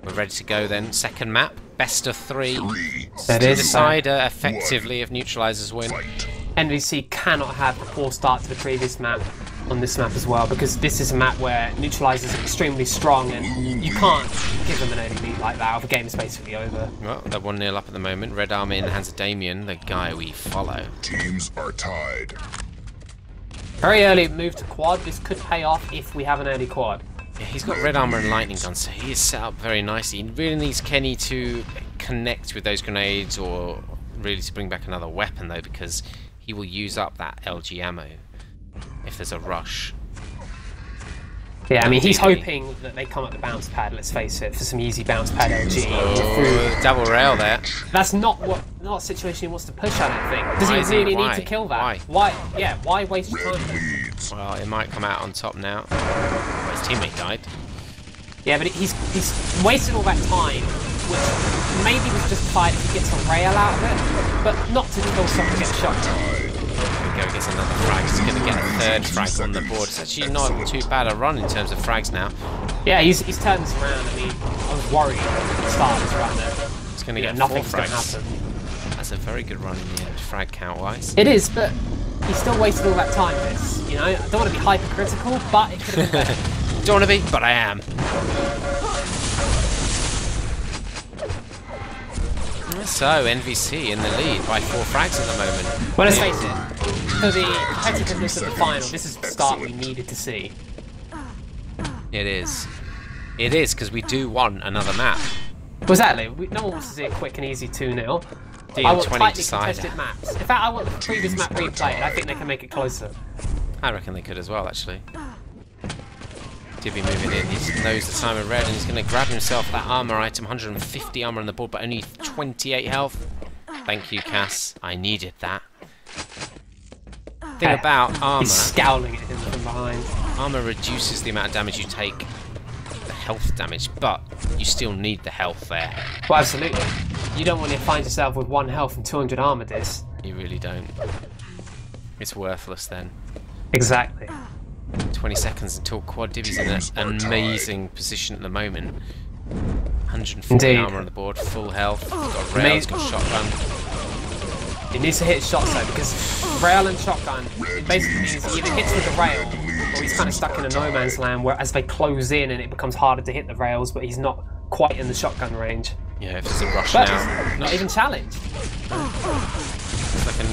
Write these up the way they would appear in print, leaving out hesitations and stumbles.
We're ready to go then. Second map, best of 3. That to is decide effectively if neutralizers win. NVC cannot have the poor start to the previous map on this map as well, because this is a map where neutralizers are extremely strong and you can't give them an early lead like that or the game is basically over. Well, they're 1-0 up at the moment. Red armor in the hands of Damien, the guy we follow. Teams are tied. Very early move to quad. This could pay off if we have an early quad. Yeah, he's got red armor and lightning gun, so he is set up very nicely. He really needs Kenny to connect with those grenades, or really to bring back another weapon though, because he will use up that LG ammo if there's a rush. Yeah, I mean, he's hoping that they come up the bounce pad, let's face it, for some easy bounce pad LG. Oh, double rail there. That's not a situation he wants to push, I don't think. Does he really need to kill that? Why? Yeah, why waste your time? Well, it might come out on top now. Well, his teammate died. Yeah, but he's wasted all that time, which maybe was justified if he gets a rail out of it, but not to kill someone and get shot. Go gets another frag. He's going to get a third frag on the board. It's actually not too bad a run in terms of frags now. Yeah, he's turned this around. I mean, I was worried at the start of this run there. He's going to get 4 nothing's frags. going to happen. That's a very good run in the end, frag count-wise. It is, but he still wasted all that time. This, you know, I don't want to be hypercritical, but it could have been better. Don't want to be, but I am. So, NVC in the lead by 4 frags at the moment. Well, let's face it, for the competitiveness of the final, this is the start we needed to see. It is. It is, because we do want another map. Well, exactly. No one wants to see a quick and easy 2-0. I want tightly contested maps. In fact, I want the previous map replayed. I think they can make it closer. I reckon they could as well, actually. Dibby moving in, he knows the time of red and he's going to grab himself that armor item. 150 armor on the board, but only 28 health. Thank you, Cass. I needed that. Thing about armor... He's scowling at him from behind. Armor reduces the amount of damage you take, the health damage, but you still need the health there. Well, absolutely. You don't want to find yourself with 1 health and 200 armor disc. You really don't. It's worthless then. Exactly. 20 seconds until quad. Dibby's in an amazing position at the moment. 140 armor on the board, full health. Got rail, he's got shotgun. He needs to hit his shots though, because rail and shotgun, it basically means he either hits with the rail, or he's kind of stuck in a no man's land where as they close in and it becomes harder to hit the rails, but he's not quite in the shotgun range. Yeah, if there's a rush but now. Not even challenged. It's like a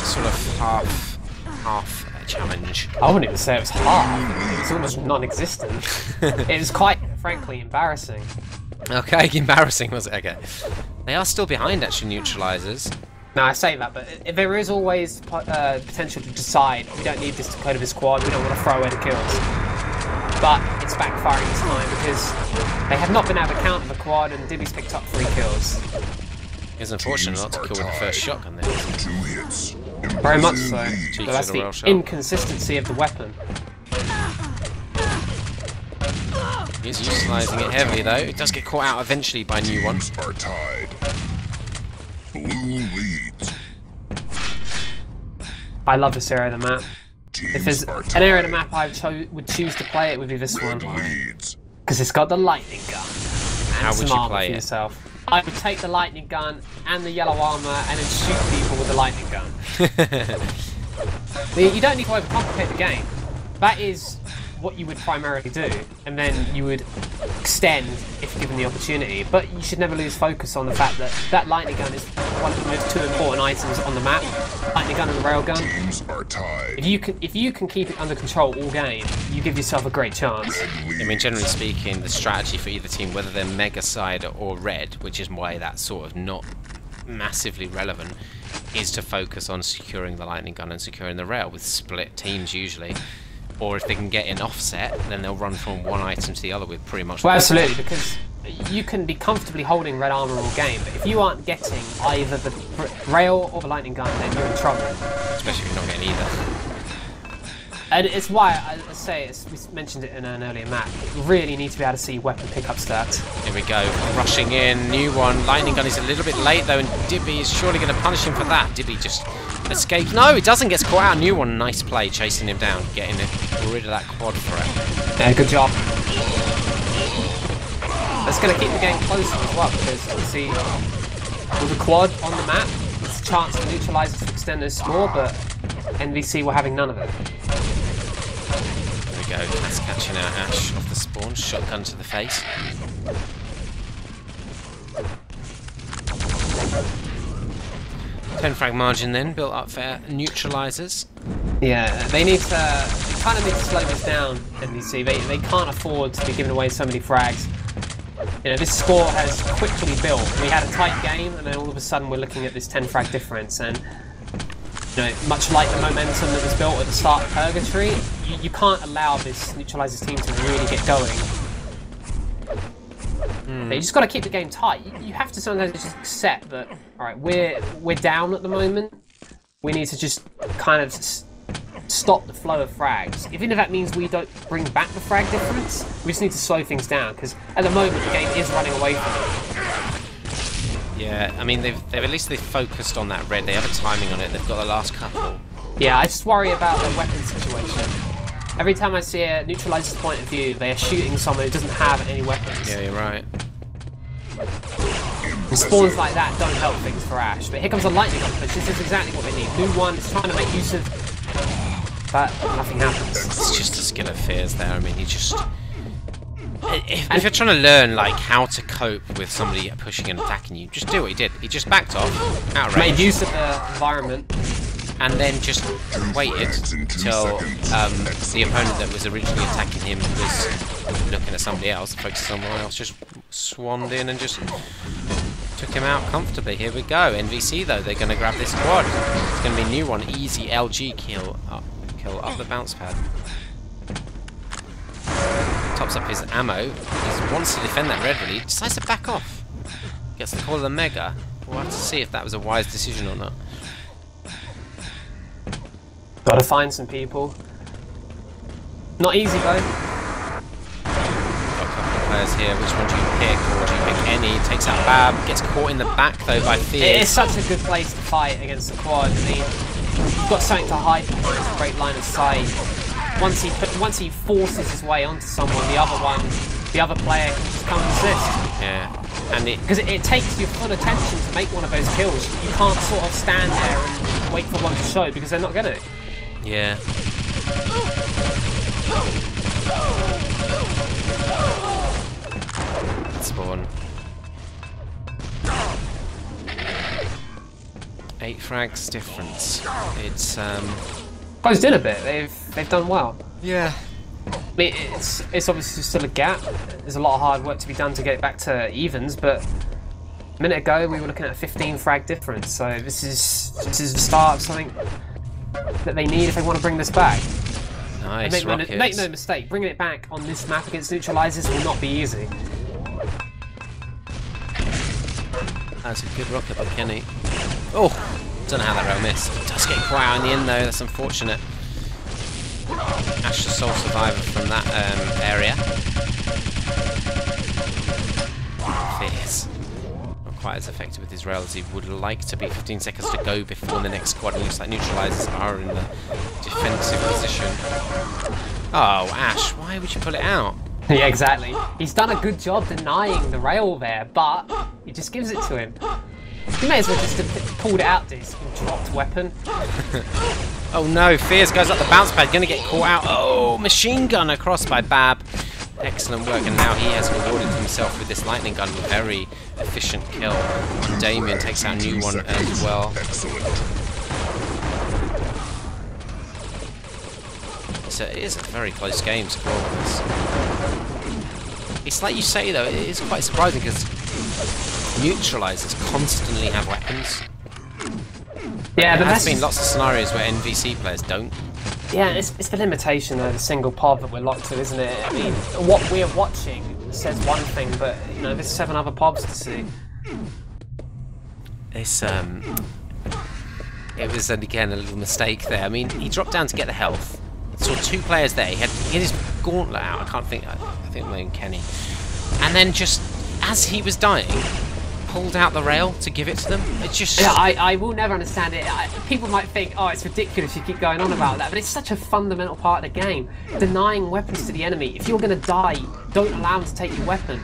sort of half challenge. I wouldn't even say it was half. It was almost non-existent. It was quite, frankly, embarrassing. Okay, embarrassing was it? Okay. They are still behind, actually, neutralizers. No, I say that, but there is always potential to decide we don't need this to go to this quad, we don't want to throw away the kills. But it's backfiring this time because they have not been able to counter the quad and Dibby's picked up 3 kills. It's unfortunate not to kill with the first shotgun there. Very much so. So that's the inconsistency of the weapon. He's utilising it heavily though. It does get caught out eventually by nEu one. I love this area of the map. If there's an area of the map I would choose to play, it would be this one. Because it's got the lightning gun. And how would you play it? Yourself. I would take the lightning gun and the yellow armor and then shoot people with the lightning gun. You don't need to overcomplicate the game. That is what you would primarily do, and then you would extend if given the opportunity. But you should never lose focus on the fact that that lightning gun is one of the most 2 important items on the map. Lightning gun and the railgun. If you can keep it under control all game, you give yourself a great chance. I mean, generally speaking, the strategy for either team, whether they're mega side or red, which is why that's sort of not massively relevant, is to focus on securing the lightning gun and securing the rail with split teams usually. Or if they can get in offset, then they'll run from one item to the other with pretty much... Well, absolutely, because you can be comfortably holding red armor all game, but if you aren't getting either the rail or the lightning gun, then you're in trouble. Especially if you're not getting either. And it's why I say, we mentioned it in an earlier map, you really need to be able to see weapon pickup stats. Here we go, rushing in, nEu one. Lightning gun is a little bit late though, and Dibby is surely going to punish him for that. Dibby just escapes. No, he doesn't, gets caught out. nEu one, nice play, chasing him down, getting rid of that quad threat. Yeah, good job. That's going to keep the game closer as well, because obviously with a quad on the map, there's a chance for neutralizers to extend their score, but NVC were having none of it. There we go, that's catching out Ash off the spawn, shotgun to the face. Ten frag margin then, built up for neutralizers. Yeah, they kind of need to slow this down, NVC. They can't afford to be giving away so many frags. You know, this score has quickly built. We had a tight game, and then all of a sudden we're looking at this 10 frag difference. And you know, much like the momentum that was built at the start of Purgatory, you can't allow this neutralizers team to really get going. You just got to keep the game tight. You have to sometimes just accept that. All right, we're down at the moment. We need to just kind of stop the flow of frags. Even if that means we don't bring back the frag difference, we just need to slow things down, because at the moment the game is running away from it. Yeah, I mean they've at least focused on that red. They have a timing on it. They've got the last couple. Yeah, I just worry about the weapon situation. Every time I see a neutralizer's point of view, they are shooting someone who doesn't have any weapons. Yeah, you're right. And spawns like that don't help things for Ash. But here comes a lightning gun push. This is exactly what they need. New one is trying to make use of, but nothing happens. It's just a skill of fears there. I mean, you just... If you're trying to learn like how to cope with somebody pushing and attacking you, just do what he did. He just backed off, out of range. Made use of the environment. And then just waited till the opponent that was originally attacking him was looking at somebody else, focused on someone else, just swanned in and just took him out comfortably. Here we go. NVC though, they're going to grab this quad. It's going to be a new one. Easy LG kill up the bounce pad. Tops up his ammo. He wants to defend that red really. He decides to back off. Gets the call of the Mega. We'll have to see if that was a wise decision or not. Gotta find some people. Not easy though. Got a couple of players here. Which one do you pick? Or do you pick any? Takes out Bab. Gets caught in the back though by Fears. It is such a good place to fight against the quad. I mean, you've got something to hide behind, a great line of sight. Once he forces his way onto someone, the other player can just come and assist. Yeah. And because it takes your full attention to make one of those kills. You can't sort of stand there and wait for one to show, because they're not gonna. Yeah. Spawn. 8 frags difference. It's closed in a bit. They've done well. Yeah. I mean, it's obviously still a gap. There's a lot of hard work to be done to get it back to evens, but a minute ago we were looking at a 15 frag difference. So this is the start of something that they need if they want to bring this back. Nice. Make no mistake, bringing it back on this map against neutralizers will not be easy. That's a good rocket by Kenny. Oh, don't know how that rail missed. It does get quite out in the end though. That's unfortunate. Ash the sole survivor from that area. Fears. Not quite as effective with his rail as he would like to be. 15 seconds to go before the next squad. It looks like neutralizers are in the defensive position. Oh, Ash, why would you pull it out? Yeah, exactly. He's done a good job denying the rail there, but he just gives it to him. He may as well just have pulled it out, this dropped weapon. Oh no, Fears goes up the bounce pad, gonna get caught out. Oh, machine gun across by Bab. Excellent work, and now he has rewarded himself with this lightning gun. Very efficient kill. Damien takes out a new one as well. So it is a very close game score-wise. It's like you say though, it is quite surprising because neutralizers constantly have weapons. Yeah, but there's been lots of scenarios where NVC players don't. Yeah, it's the limitation of the single pod that we're locked to, isn't it? I mean, what we're watching says one thing, but you know, there's 7 other pods to see. It's it was again a little mistake there. I mean, he dropped down to get the health. Saw 2 players there. He had his gauntlet out. I think my own Kenny. And then just as he was dying, pulled out the rail to give it to them. It just... Yeah, I will never understand it. People might think, oh, it's ridiculous you keep going on about that, but it's such a fundamental part of the game. Denying weapons to the enemy. If you're going to die, don't allow them to take your weapon.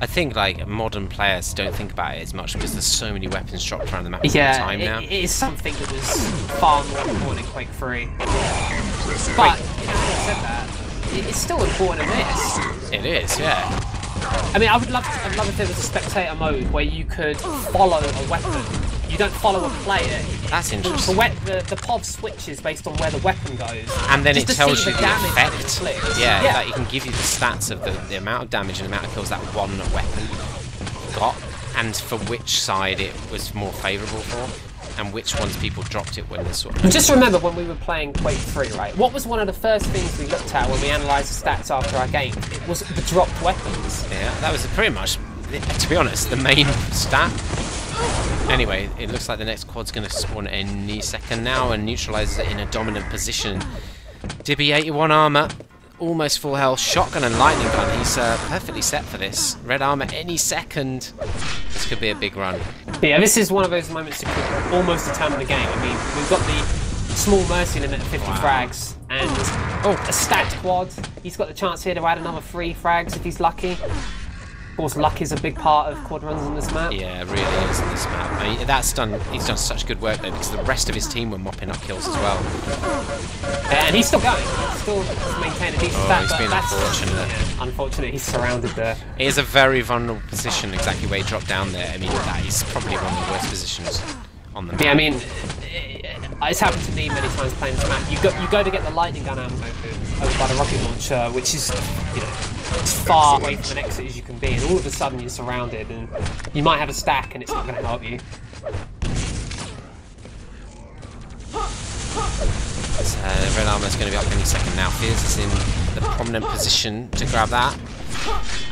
I think like modern players don't think about it as much because there's so many weapons dropped around the map all the Yeah, time now. it is something that was far more important in Quake 3. But, having said that, it's still important in this. It is, yeah. I mean, I'd love if there was a spectator mode where you could follow a weapon. You don't follow a player. That's interesting. The pod switches based on where the weapon goes. And then it tells you the damage effect. Yeah, like it can give you the stats of the amount of damage and the amount of kills that one weapon got, and for which side it was more favourable for, and which ones people dropped it when they sort of... Just remember when we were playing Quake 3, right? What was one of the first things we looked at when we analysed the stats after our game? It was the dropped weapons. Yeah, that was pretty much, to be honest, the main stat. Anyway, it looks like the next quad's going to spawn any second now and neutralises it in a dominant position. Dibby 81 armour, almost full health, shotgun and lightning gun. He's perfectly set for this. Red armour any second. This could be a big run. Yeah, this is one of those moments that could almost determine the game. I mean, we've got the small mercy limit of 50 frags and a stacked quad. He's got the chance here to add another 3 frags if he's lucky. Of course, luck is a big part of quad runs on this map. Yeah, it really is on this map. I mean, he's done such good work though, because the rest of his team were mopping up kills as well. And he's still going. He's still maintaining a decent stat. He's been unfortunate. Yeah, unfortunate, he's surrounded there. It is a very vulnerable position, exactly where he dropped down there. I mean, that is probably one of the worst positions on the map. Yeah, I mean, it's happened to me many times playing this map. You go to get the lightning gun ammo over by the rocket launcher, which is, you know, as far away from an exit as you can be, and all of a sudden you're surrounded, and you might have a stack, and it's not going to help you. Red armor's going to be up any second now. Fears is in the prominent position to grab that.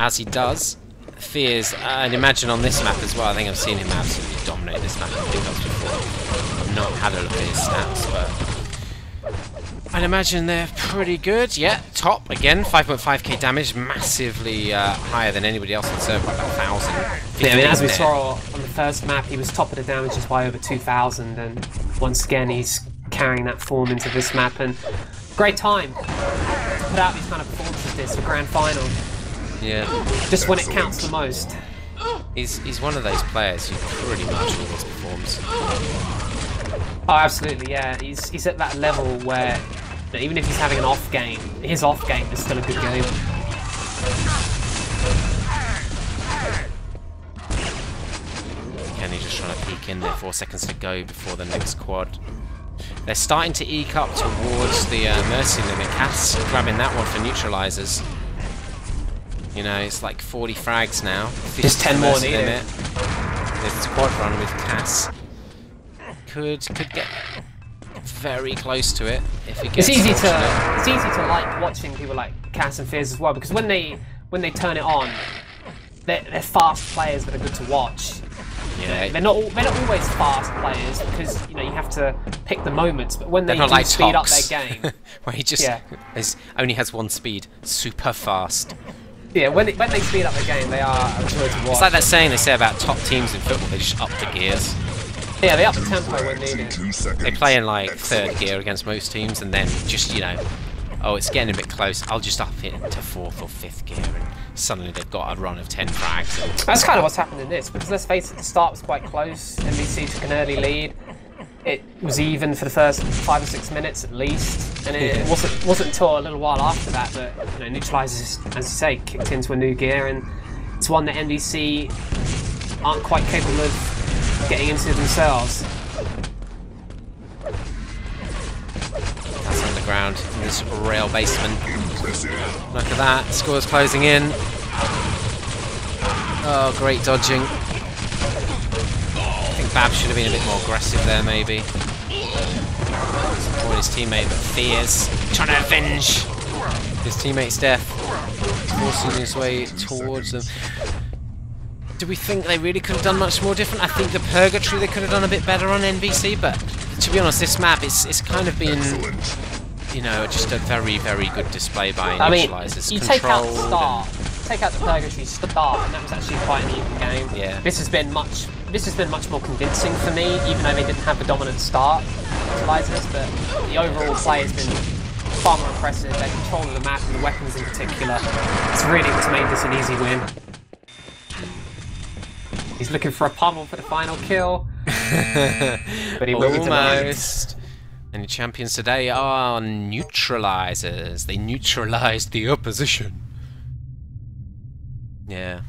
As he does, Fears, and imagine on this map as well, I think I've seen him absolutely dominate this map in big ups before. I've not had a look at his stats, but I'd imagine they're pretty good. Yeah, top again, 5.5k damage, massively higher than anybody else on the server by about 1,000. Yeah, I mean, as we saw on the first map, he was top of the damages by over 2,000, and once again, he's carrying that form into this map, and great time to put out these kind of performances this for GrandFinal. Yeah. Just when it counts the most. He's one of those players who pretty much always performs. Oh, absolutely, yeah. He's at that level where even if he's having an off game, his off game is still a good game. Kenny just trying to peek in there, 4 seconds to go before the next quad. They're starting to eke up towards the mercy limit. Cass grabbing that one for neutralizers. You know, it's like 40 frags now. Just 10 more needed. There's this quad run with Cass. Could get very close to it if it gets. It's easy to like watching people like Cass and Fears as well, because when they turn it on, they're fast players that are good to watch. Yeah, they're not always fast players, because you know you have to pick the moments. But when they do like speed up Tox, their game, where he just only has one speed, super fast. Yeah, when they speed up their game, they are a joy to watch. It's like that saying they say about top teams in football, they just up the gears. Yeah, they up the tempo when needed. They play in like 3rd gear against most teams, and then just, you know, oh, it's getting a bit close, I'll just up it into 4th or 5th gear, and suddenly they've got a run of 10 frags. That's kind of what's happened in this, because let's face it, the start was quite close. NBC took an early lead. It was even for the first 5 or 6 minutes at least, and it wasn't until a little while after that that, you know, neutralizers, as you say, kicked into a new gear, and it's one that NBC aren't quite capable of getting into themselves. That's underground in this rail basement. Look at that, score's closing in. Oh, great dodging. I think Bab should have been a bit more aggressive there, maybe. Supporting his teammate, but Fears trying to avenge his teammate's death, forcing his way towards them. Do we think they really could have done much more different? I think the Purgatory they could have done a bit better on NBC, but to be honest, this map it's kind of been, you know, just a very, very good display by neutralizers. You take out the start, take out the Purgatory start, and that was actually quite an even game. Yeah. This has been much more convincing for me, even though they didn't have the dominant start neutralizers, but the overall play has been far more impressive. Their control of the map and the weapons in particular, it's really what's made this an easy win. He's looking for a pummel for the final kill. But he will be denied. Almost. And the champions today are neutralizers. They neutralized the opposition. Yeah.